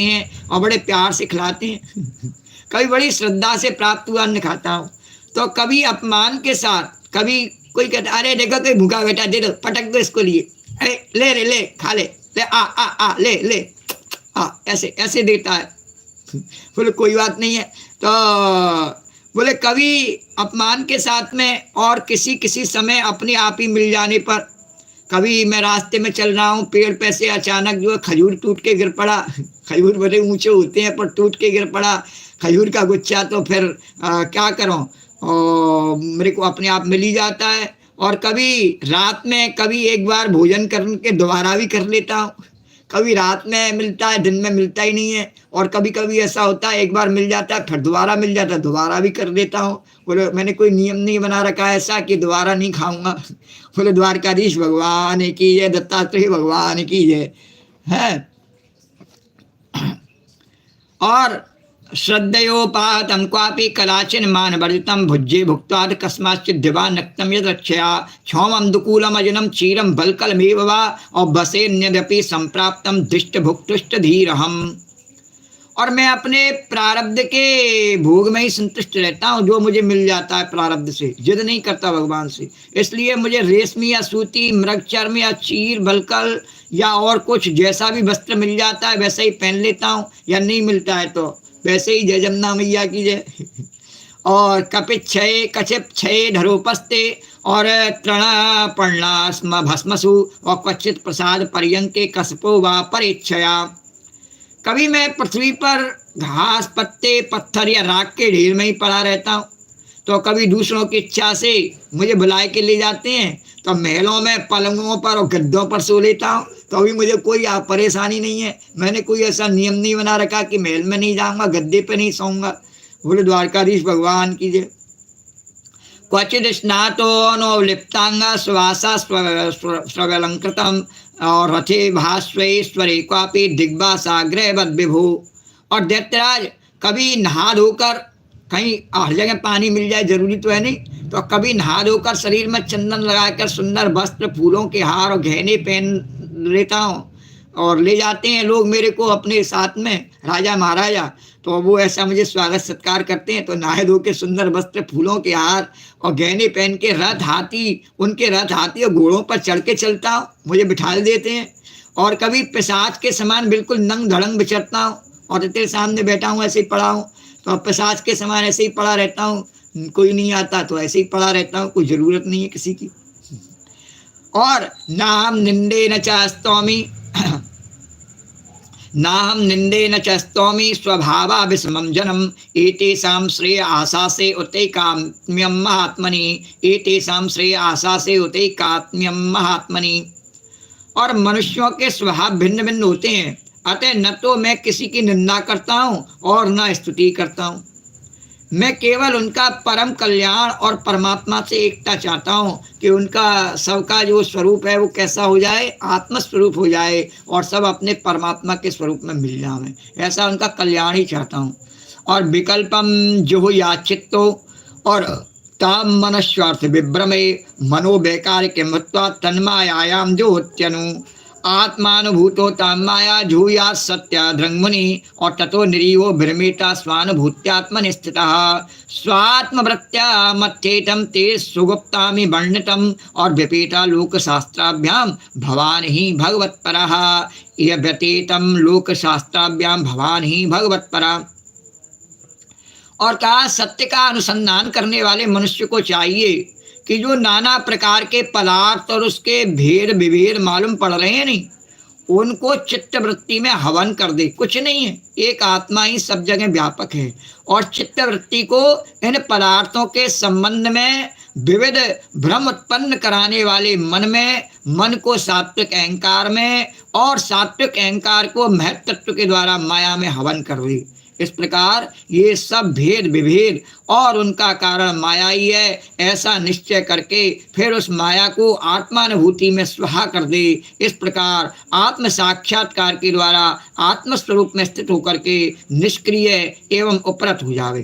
हैं और बड़े प्यार से खिलाते हैं। कभी बड़ी श्रद्धा से प्राप्त हुआ अन्न खाता हूँ, तो कभी अपमान के साथ, कभी कोई कहता अरे देखो कोई भूखा बैठा, दे दो, पटक दो इसको लिए, अरे ले रे ले खा ले, ले आ ले ले आ, ऐसे ऐसे देता है। बोले कोई बात नहीं है। तो बोले कभी अपमान के साथ में, और किसी किसी समय अपने आप ही मिल जाने पर, कभी मैं रास्ते में चल रहा हूँ, पेड़ पे से अचानक जो है खजूर टूट के गिर पड़ा। खजूर बड़े ऊंचे होते हैं पर टूट के गिर पड़ा खजूर का गुच्छा, तो फिर क्या करूँ, और मेरे को अपने आप मिल ही जाता है। और कभी रात में, कभी एक बार भोजन करके दोबारा भी कर लेता हूँ। कभी रात में मिलता है, दिन में मिलता ही नहीं है। और कभी कभी ऐसा होता है एक बार मिल जाता है फिर दोबारा मिल जाता है, दोबारा भी कर लेता हूँ। बोले मैंने कोई नियम नहीं बना रखा है ऐसा कि दोबारा नहीं खाऊंगा। बोले द्वारकाधीश भगवान की जय, दत्तात्रेय भगवान की जय है। और श्रद्धयोपाहतं क्वापि कलाचिन मानवर्जितं भुज्ये भुक्त्वाद कस्माच्चित् दिवा नक्तं यद् रक्षया क्षौमं दुकूलम अजनं क्षीरं बलकलमेव वा और बसेन्यदपि संप्राप्तं दृष्ट भुक्तुष्ट धीरहम्। और मैं अपने प्रारब्ध के भोग में ही संतुष्ट रहता हूँ, जो मुझे मिल जाता है प्रारब्ध से, जिद नहीं करता भगवान से। इसलिए मुझे रेशमी या सूती, मृग चर्म या चीर बलकल या और कुछ जैसा भी वस्त्र मिल जाता है वैसे ही पहन लेता हूँ, या नहीं मिलता है तो वैसे ही जय जमुना मैया की जय। और कपित क्षय कचिप क्षय धरोपस्ते और तृण पर्णा स्म भस्मसु और क्वचित प्रसाद पर्यंके कसपो व परेक्षया। कभी मैं पृथ्वी पर घास पत्ते पत्थर या राख के ढेर में ही पड़ा रहता हूँ, तो कभी दूसरों की इच्छा से मुझे बुलाए के ले जाते हैं, तो महलों में पलंगों पर और गद्दों पर सो लेता हूँ, तो अभी मुझे कोई परेशानी नहीं है। मैंने कोई ऐसा नियम नहीं बना रखा कि महल में नहीं जाऊँगा, गद्दे पे नहीं सोऊंगा। बोले द्वारकाधीश भगवान की जय। क्वचित स्नातो नो लिप्तांगा श्वासा स्वलंकृतम और रथे भास्वेश्वरे क्वापि दिग्वा साग्रह बद विभु। और दैत्यराज कभी नहा धोकर, कहीं हर जगह पानी मिल जाए जरूरी तो है नहीं, तो कभी नहा धोकर शरीर में चंदन लगाकर सुंदर वस्त्र फूलों के हार और गहने पहन लेता हूँ, और ले जाते हैं लोग मेरे को अपने साथ में, राजा महाराजा, तो वो ऐसा मुझे स्वागत सत्कार करते हैं। तो नहाए धो के सुंदर वस्त्र फूलों के हार और गहने पहन के रथ हाथी, उनके रथ हाथी और घोड़ों पर चढ़ के चलता हूँ, मुझे बिठा देते हैं। और कभी पिशाच के समान बिल्कुल नंग धड़ंग विचरता हूँ, और तेरे सामने बैठा हूँ ऐसे ही पड़ा हूँ, तो पिशाच के समान ऐसे ही पड़ा रहता हूँ, कोई नहीं आता तो ऐसे ही पड़ा रहता हूँ, कोई ज़रूरत नहीं है किसी की। और नाम निंदे न चास्तौमी नाहम निंदे न चस्तौमी स्वभावा विषमं जनम एतेषां श्रेय आशा से उतैकात्म्यं महात्मनि एतेषां श्रेय आशा से उतैकात्म्यं महात्मनि। और मनुष्यों के स्वभाव भिन्न भिन्न होते हैं, अतः न तो मैं किसी की निंदा करता हूँ और न स्तुति करता हूँ। मैं केवल उनका परम कल्याण और परमात्मा से एकता चाहता हूँ कि उनका सबका जो स्वरूप है वो कैसा हो जाए, आत्मस्वरूप हो जाए, और सब अपने परमात्मा के स्वरूप में मिल जाए, ऐसा उनका कल्याण ही चाहता हूँ। और विकल्पम जो याचितो और ताम मनस्वार्थ विभ्रमे मनोवैकारिक मत्वा तन्मायाम जो होत्यनु आत्मानुभूतो ताम माया झूया सत्या ध्रंगमुनि। और ततो निरीहो भ्रमेता स्वानुभूत्यात्मनि स्थितः स्वात्मवृत्त्या मत्थेतम ते सुगुप्तामि वर्णितम। और व्यपेता लोकशास्त्राभ्याम भवान ही भगवत्परः यह व्यतीतम लोकशास्त्राभ्याम भवान ही भगवत्परः। और कहा सत्य का अनुसंधान करने वाले मनुष्य को चाहिए कि जो नाना प्रकार के पदार्थ और उसके भेद विभेद मालूम पड़ रहे हैं नहीं, उनको चित्त वृत्ति में हवन कर दे। कुछ नहीं है, एक आत्मा ही सब जगह व्यापक है। और चित्त वृत्ति को इन पदार्थों के संबंध में विविध भ्रम उत्पन्न कराने वाले मन को सात्विक अहंकार में, और सात्विक अहंकार को महत् तत्व के द्वारा माया में हवन कर दे। इस प्रकार ये सब भेद विभेद और उनका कारण माया ही है, ऐसा निश्चय करके फिर उस माया को आत्मानुभूति में स्वाहा कर दे। इस प्रकार आत्म साक्षात्कार के द्वारा आत्मस्वरूप में स्थित होकर के निष्क्रिय एवं उपरत हो जावे।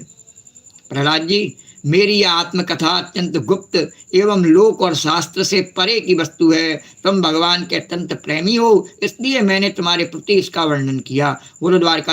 प्रहलाद जी, मेरी यह आत्मकथा अत्यंत गुप्त एवं लोक और शास्त्र से परे की वस्तु है। तुम भगवान के अत्यंत प्रेमी हो, इसलिए मैंने तुम्हारे प्रति इसका वर्णन किया। बोलो द्वारका